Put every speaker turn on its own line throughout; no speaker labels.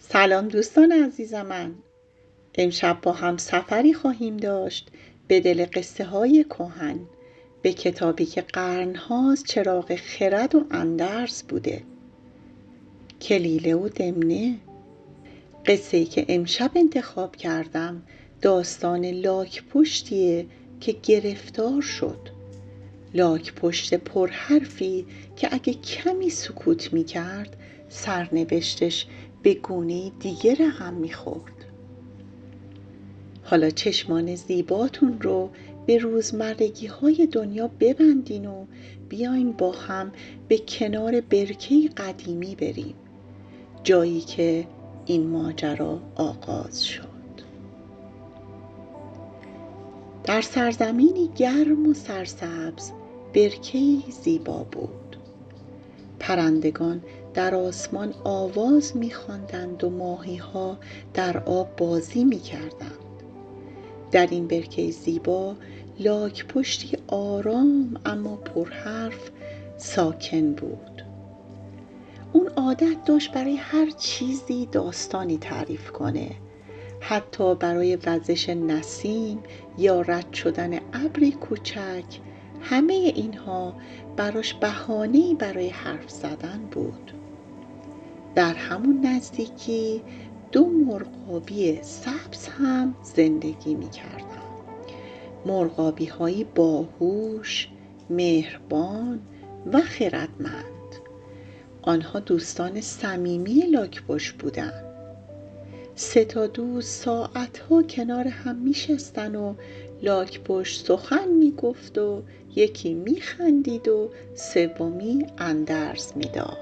سلام دوستان عزیز من. امشب با هم سفری خواهیم داشت به دل قصه های کهن، به کتابی که قرنهاست چراغ خرد و اندرز بوده. کلیله و دمنه. قصه‌ای که امشب انتخاب کردم داستان لاک‌پشتیه که گرفتار شد. لاک‌پشت پرحرفی که اگه کمی سکوت می‌کرد سرنوشتش به گونه‌ای دیگه رقم می‌خورد. حالا چشمان زیباتون رو به روزمرگی‌های دنیا ببندین و بیاین با هم به کنار برکه‌ای قدیمی بریم، جایی که این ماجرا آغاز شد. در سرزمینی گرم و سرسبز برکه‌ای زیبا بود. پرندگان در آسمان آواز می‌خواندند و ماهی‌ها در آب بازی می‌کردند. در این برکه زیبا لاک‌پشتی آرام اما پرحرف ساکن بود. اون عادت داشت برای هر چیزی داستانی تعریف کنه، حتی برای وزش نسیم یا رد شدن ابری کوچک. همه اینها براش بهانه‌ای برای حرف زدن بود. در همون نزدیکی دو مرغابی سبز هم زندگی می‌کردند. مرغابی‌هایی باهوش، مهربان و خردمند. آنها دوستان صمیمی لاک‌پشت بودند. سه تا دوست ساعتها کنار هم میشستن و لاک‌پشت سخن میگفت و یکی میخندید و سومی اندرز میداد.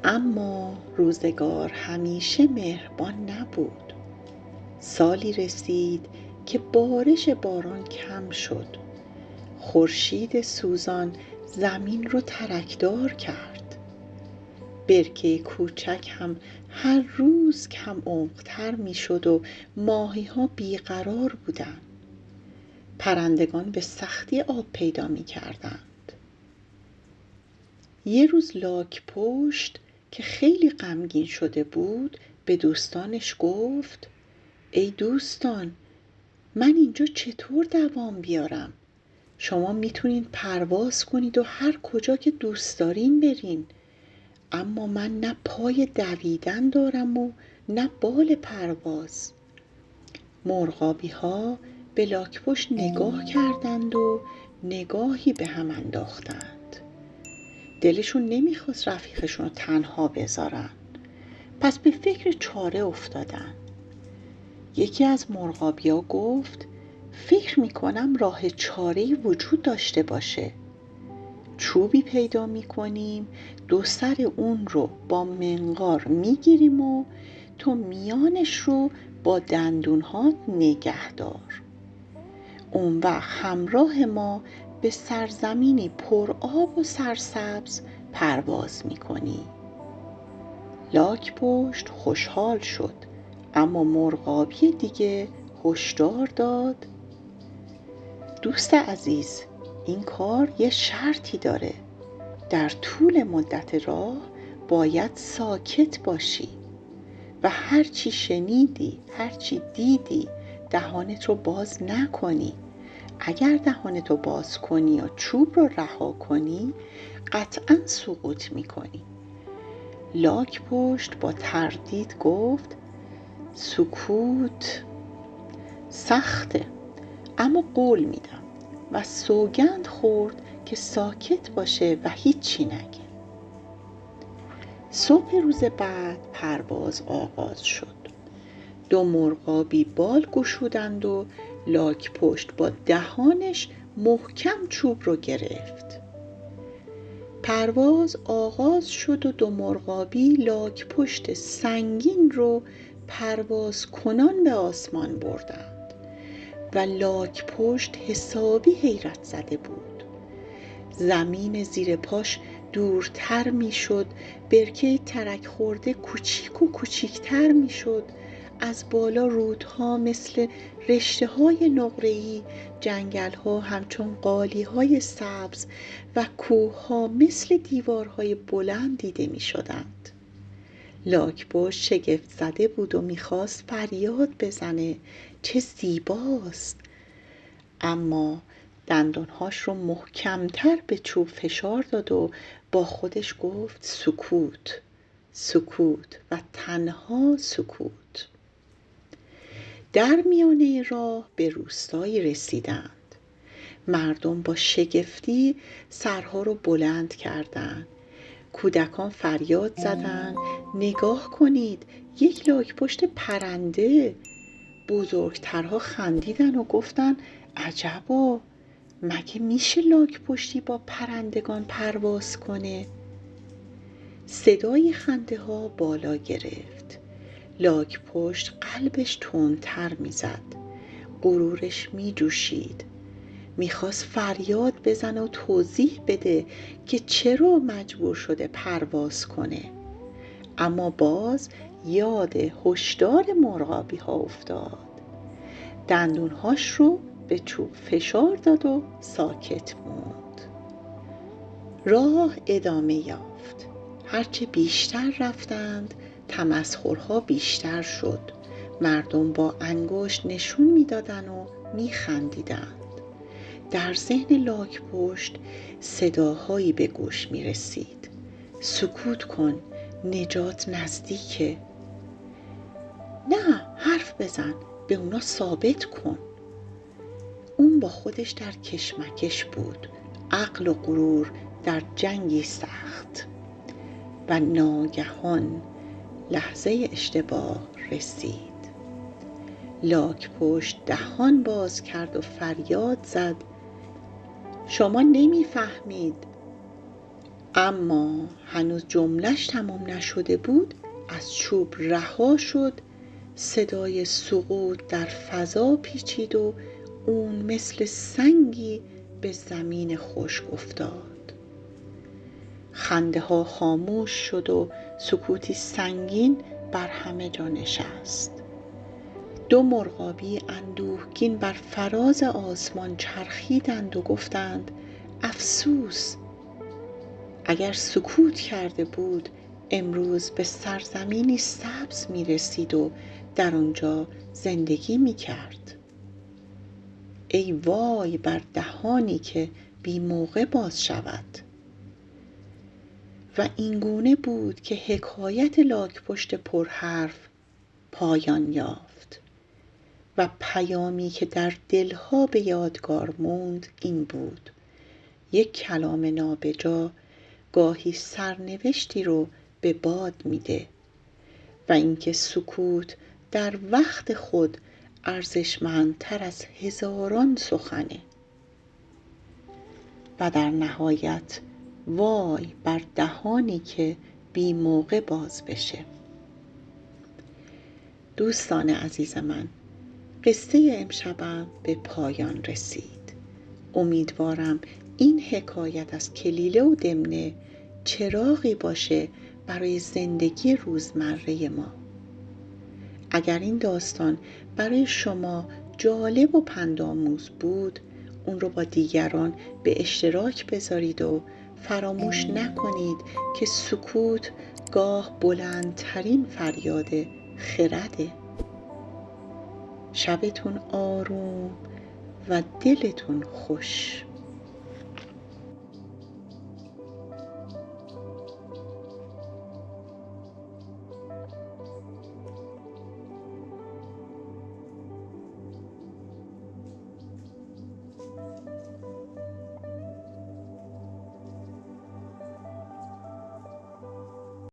اما روزگار همیشه مهربان نبود. سالی رسید که بارش باران کم شد. خورشید سوزان زمین رو ترکدار کرد. برکه کوچک هم هر روز کم عمق‌تر می شد و ماهی‌ها بیقرار بودند. پرندگان به سختی آب پیدا می کردند. یه روز لاک‌پشت که خیلی غمگین شده بود به دوستانش گفت: ای دوستان، من اینجا چطور دوام بیارم؟ شما میتونین پرواز کنید و هر کجا که دوست دارین برین، اما من نه پای دویدن دارم و نه بال پرواز. مرغابی ها به لاک‌پشت نگاه کردند و نگاهی به هم انداختند. دلشون نمیخواست رفیقشون رو تنها بذارن، پس به فکر چاره افتادن. یکی از مرغابی‌ها گفت: فکر میکنم راه چاره‌ای وجود داشته باشه. چوبی پیدا میکنیم، دو سر اون رو با منقار میگیریم و تو میانش رو با دندونها نگه دار. اون وقت همراه ما به سرزمینی پر آب و سرسبز پرواز میکنی. لاک‌پشت خوشحال شد، اما مرغابی دیگه هشدار داد: دوست عزیز، این کار یه شرطی داره. در طول مدت راه باید ساکت باشی و هرچی شنیدی، هرچی دیدی دهانت رو باز نکنی. اگر دهانت رو باز کنی و چوب رو رها کنی قطعاً سقوط میکنی. لاک‌پشت با تردید گفت: سکوت سخته، اما قول میدم، و سوگند خورد که ساکت باشه و هیچی نگه. صبح روز بعد پرواز آغاز شد. دو مرغابی بال گشودند و لاک‌پشت با دهانش محکم چوب رو گرفت. پرواز آغاز شد و دو مرغابی لاک‌پشت سنگین رو پرواز کنان به آسمان بردند و لاک‌پشت حسابی حیرت زده بود. زمین زیر پاش دورتر می شد، برکه ترک خورده کوچیک و کوچیکتر می شد. از بالا رودها مثل رشته های نقره‌ای، جنگل ها همچون قالی های سبز و کوه ها مثل دیوارهای بلند دیده می شدند. لاک‌پشت شگفت زده بود و میخواست فریاد بزنه چه زیباست، اما دندانهاش رو محکمتر به چوب فشار داد و با خودش گفت سکوت، سکوت و تنها سکوت. در میانه راه به روستایی رسیدند. مردم با شگفتی سرها رو بلند کردند. کودکان فریاد زدند نگاه کنید، یک لاک‌پشت پرنده. بزرگترها خندیدن و گفتن عجبا، مگه میشه لاک‌پشتی با پرندگان پرواز کنه؟ صدای خنده ها بالا گرفت. لاک‌پشت قلبش تندتر میزد. غرورش میجوشید. میخواست فریاد بزنه و توضیح بده که چرا مجبور شده پرواز کنه. اما باز یاد هشدار مرغابی ها افتاد. دندونهاش رو به چوب فشار داد و ساکت موند. راه ادامه یافت. هرچه بیشتر رفتند تمسخرها بیشتر شد. مردم با انگشت نشون میدادن و میخندیدند. در ذهن لاک‌پشت صداهایی به گوش می رسید. سکوت کن، نجات نزدیکه. نه، حرف بزن، به اونا ثابت کن. اون با خودش در کشمکش بود. عقل و غرور در جنگی سخت. و ناگهان لحظه اشتباه رسید. لاک‌پشت دهان باز کرد و فریاد زد شما نمیفهمید. اما هنوز جمله‌اش تمام نشده بود از چوب رها شد. صدای سقوط در فضا پیچید و اون مثل سنگی به زمین خشک افتاد. خنده ها خاموش شد و سکوتی سنگین بر همه جا نشست. دو مرغابی اندوهگین بر فراز آسمان چرخیدند و گفتند افسوس، اگر سکوت کرده بود امروز به سرزمینی سبز می رسید و در آنجا زندگی می کرد. ای وای بر دهانی که بی موقع باز شود. و اینگونه بود که حکایت لاک‌پشت پرحرف پایان یافت. و پیامی که در دلها به یادگار موند این بود: یک کلام نابجا گاهی سرنوشتی رو به باد میده و اینکه سکوت در وقت خود ارزشمندتر از هزاران سخنه. و در نهایت وای بر دهانی که بی موقع باز بشه. دوستان عزیز من، قصه امشبم به پایان رسید. امیدوارم این حکایت از کلیله و دمنه چراغی باشه برای زندگی روزمره ما. اگر این داستان برای شما جالب و پندآموز بود، اون رو با دیگران به اشتراک بذارید و فراموش نکنید که سکوت گاه بلندترین فریاد خرده. شبتون آروم و دلتون خوش.